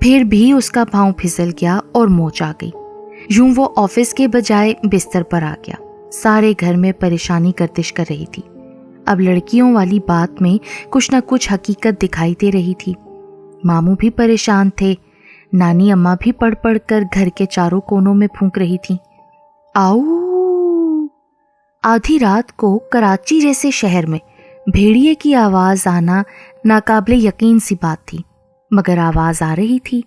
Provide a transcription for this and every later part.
پھر بھی اس کا پاؤں پھسل گیا اور موچ آ گئی۔ یوں وہ آفس کے بجائے بستر پر آ گیا۔ سارے گھر میں پریشانی گردش کر رہی تھی۔ اب لڑکیوں والی بات میں کچھ نہ کچھ حقیقت دکھائی دے رہی تھی۔ ماموں بھی پریشان تھے، نانی اماں بھی پڑھ پڑھ کر گھر کے چاروں کونوں میں پھونک رہی تھیں۔ آؤ! آدھی رات کو کراچی جیسے شہر میں بھیڑیے کی آواز آنا ناقابل یقین سی بات تھی، مگر آواز آ رہی تھی۔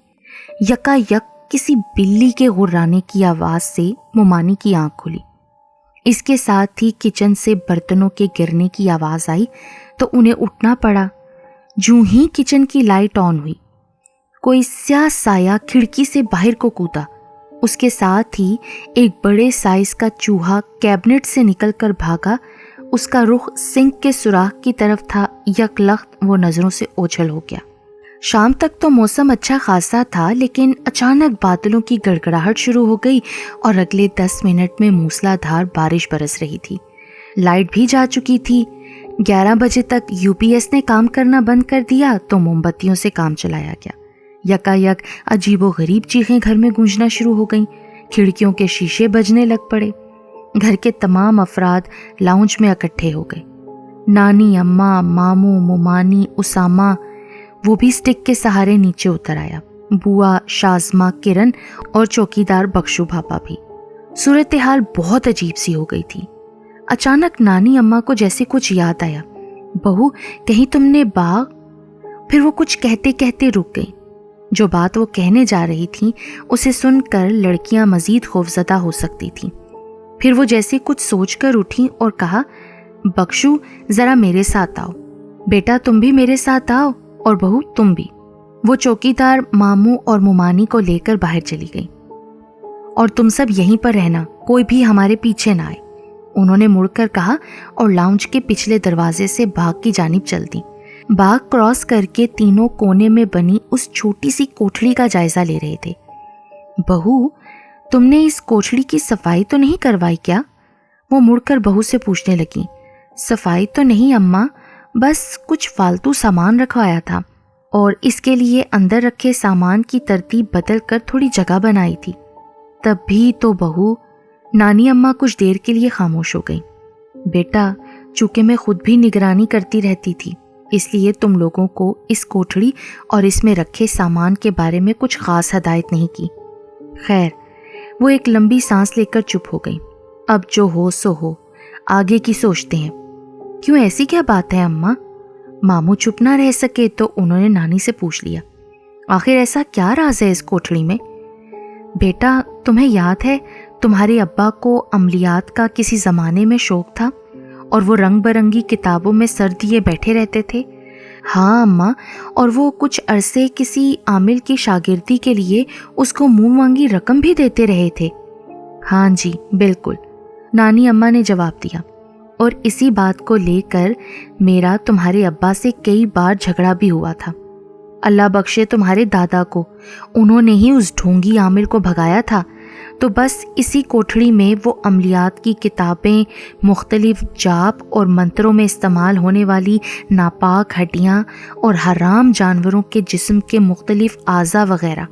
یکا یک کسی بلی کے غرانے کی آواز سے مومانی کی آنکھ کھلی۔ اس کے ساتھ ہی کچن سے برتنوں کے گرنے کی آواز آئی تو انہیں اٹھنا پڑا۔ جوں ہی کچن کی لائٹ آن ہوئی، کوئی سیاہ سایہ کھڑکی سے باہر کو کودا۔ اس کے ساتھ ہی ایک بڑے سائز کا چوہا کیبنٹ سے نکل کر بھاگا۔ اس کا رخ سنک کے سوراخ کی طرف تھا۔ یک لخت وہ نظروں سے اوجھل ہو گیا۔ شام تک تو موسم اچھا خاصا تھا، لیکن اچانک بادلوں کی گڑگڑاہٹ شروع ہو گئی اور اگلے 10 منٹ میں موسلا دھار بارش برس رہی تھی۔ لائٹ بھی جا چکی تھی۔ 11 بجے تک UPS نے کام کرنا بند کر دیا تو موم بتیوں سے کام چلایا گیا۔ یکا یک عجیب و غریب چیخیں گھر میں گونجنا شروع ہو گئیں۔ کھڑکیوں کے شیشے بجنے لگ پڑے۔ گھر کے تمام افراد لاؤنج میں اکٹھے ہو گئے۔ نانی اماں، ماموں، مومانی، اسامہ، وہ بھی سٹک کے سہارے نیچے اتر آیا۔ بوا، شازمہ، کرن اور چوکیدار بخشو بھاپا بھی۔ صورتحال بہت عجیب سی ہو گئی تھی۔ اچانک نانی اماں کو جیسے کچھ یاد آیا۔ بہو، کہیں تم نے باغ؟ پھر وہ کچھ کہتے کہتے رک گئی۔ جو بات وہ کہنے جا رہی تھیں اسے سن کر لڑکیاں مزید خوفزدہ ہو سکتی تھیں۔ پھر وہ جیسے کچھ سوچ کر اٹھیں اور کہا، بخشو ذرا میرے ساتھ آؤ۔ بیٹا تم بھی میرے ساتھ آؤ، اور بہو تم بھی۔ وہ چوکیدار ماموں اور مومانی کو لے کر باہر چلی گئی۔ اور تم سب یہیں پر رہنا، کوئی بھی ہمارے پیچھے نہ آئے، انہوں نے مڑ کر کہا اور لاؤنج کے پچھلے دروازے سے باغ کی جانب چل دی۔ باغ کراس کر کے تینوں کونے میں بنی اس چھوٹی سی کوٹھڑی کا جائزہ لے رہے تھے۔ بہو، تم نے اس کوٹھڑی کی صفائی تو نہیں کروائی کیا؟ وہ مڑ کر بہو سے پوچھنے لگی۔ صفائی تو نہیں اماں، بس کچھ فالتو سامان رکھوایا تھا، اور اس کے لیے اندر رکھے سامان کی ترتیب بدل کر تھوڑی جگہ بنائی تھی۔ تب بھی تو بہو، نانی اماں کچھ دیر کے لیے خاموش ہو گئیں۔ بیٹا، چونکہ میں خود بھی نگرانی کرتی رہتی تھی، اس لیے تم لوگوں کو اس کوٹھڑی اور اس میں رکھے سامان کے بارے میں کچھ خاص ہدایت نہیں کی۔ خیر، وہ ایک لمبی سانس لے کر چپ ہو گئی۔ اب جو ہو سو ہو، آگے کی سوچتے ہیں۔ کیوں، ایسی کیا بات ہے اماں؟ ماموں چپ نہ رہ سکے تو انہوں نے نانی سے پوچھ لیا، آخر ایسا کیا راز ہے اس کوٹھڑی میں؟ بیٹا، تمہیں یاد ہے تمہارے ابا کو عملیات کا کسی زمانے میں شوق تھا اور وہ رنگ برنگی کتابوں میں سر دیے بیٹھے رہتے تھے؟ ہاں اماں، اور وہ کچھ عرصے کسی عامل کی شاگردی کے لیے اس کو منہ مانگی رقم بھی دیتے رہے تھے۔ ہاں جی بالکل، نانی اماں نے جواب دیا، اور اسی بات کو لے کر میرا تمہارے ابا سے کئی بار جھگڑا بھی ہوا تھا۔ اللہ بخشے تمہارے دادا کو، انہوں نے ہی اس ڈھونگی عامل کو بھگایا تھا۔ تو بس اسی کوٹھڑی میں وہ عملیات کی کتابیں، مختلف جاپ اور منتروں میں استعمال ہونے والی ناپاک ہڈیاں اور حرام جانوروں کے جسم کے مختلف اعضاء وغیرہ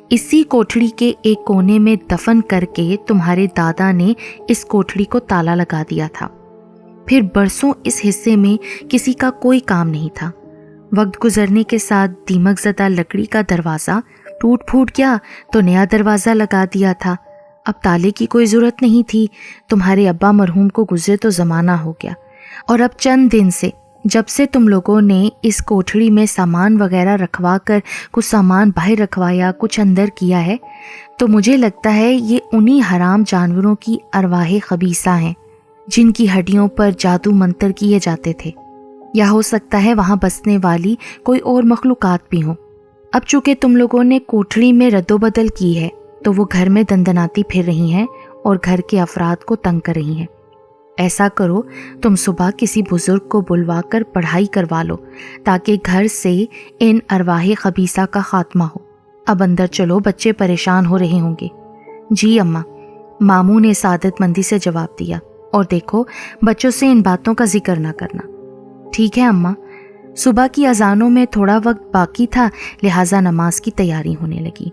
اسی کوٹھڑی کے ایک کونے میں دفن کر کے تمہارے دادا نے اس کوٹھڑی کو تالا لگا دیا تھا۔ پھر برسوں اس حصے میں کسی کا کوئی کام نہیں تھا۔ وقت گزرنے کے ساتھ دیمک زدہ لکڑی کا دروازہ ٹوٹ پھوٹ گیا تو نیا دروازہ لگا دیا تھا۔ اب تالے کی کوئی ضرورت نہیں تھی۔ تمہارے ابا مرحوم کو گزرے تو زمانہ ہو گیا، اور اب چند دن سے جب سے تم لوگوں نے اس کوٹھڑی میں سامان وغیرہ رکھوا کر کچھ سامان باہر رکھوایا، کچھ اندر کیا ہے، تو مجھے لگتا ہے یہ انہی حرام جانوروں کی ارواح خبیثہ ہیں جن کی ہڈیوں پر جادو منتر کیے جاتے تھے، یا ہو سکتا ہے وہاں بسنے والی کوئی اور مخلوقات بھی ہوں۔ اب چونکہ تم لوگوں نے کوٹھڑی میں رد و بدل کی ہے تو وہ گھر میں دندناتی پھر رہی ہیں اور گھر کے افراد کو تنگ کر رہی ہیں۔ ایسا کرو، تم صبح کسی بزرگ کو بلوا کر پڑھائی کروا لو تاکہ گھر سے ان ارواح خبیثہ کا خاتمہ ہو۔ اب اندر چلو، بچے پریشان ہو رہے ہوں گے۔ جی اماں، ماموں نے سعادت مندی سے جواب دیا، اور دیکھو بچوں سے ان باتوں کا ذکر نہ کرنا۔ ٹھیک ہے اماں، صبح کی اذانوں میں تھوڑا وقت باقی تھا، لہٰذا نماز کی تیاری ہونے لگی۔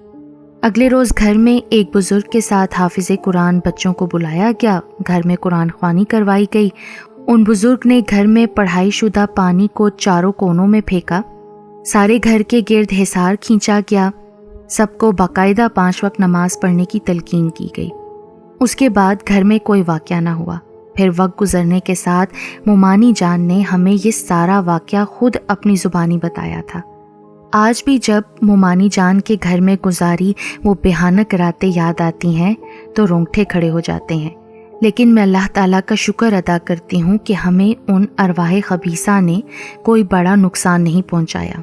اگلے روز گھر میں ایک بزرگ کے ساتھ حافظ قرآن بچوں کو بلایا گیا، گھر میں قرآن خوانی کروائی گئی۔ ان بزرگ نے گھر میں پڑھائی شدہ پانی کو چاروں کونوں میں پھینکا، سارے گھر کے گرد حصار کھینچا گیا، سب کو باقاعدہ 5 وقت نماز پڑھنے کی تلقین کی گئی۔ اس کے بعد گھر میں کوئی واقعہ نہ ہوا۔ پھر وقت گزرنے کے ساتھ مومانی جان نے ہمیں یہ سارا واقعہ خود اپنی زبانی بتایا تھا۔ آج بھی جب مومانی جان کے گھر میں گزاری وہ بھیانک راتیں یاد آتی ہیں تو رونگٹے کھڑے ہو جاتے ہیں، لیکن میں اللہ تعالیٰ کا شکر ادا کرتی ہوں کہ ہمیں ان ارواح خبیثہ نے کوئی بڑا نقصان نہیں پہنچایا۔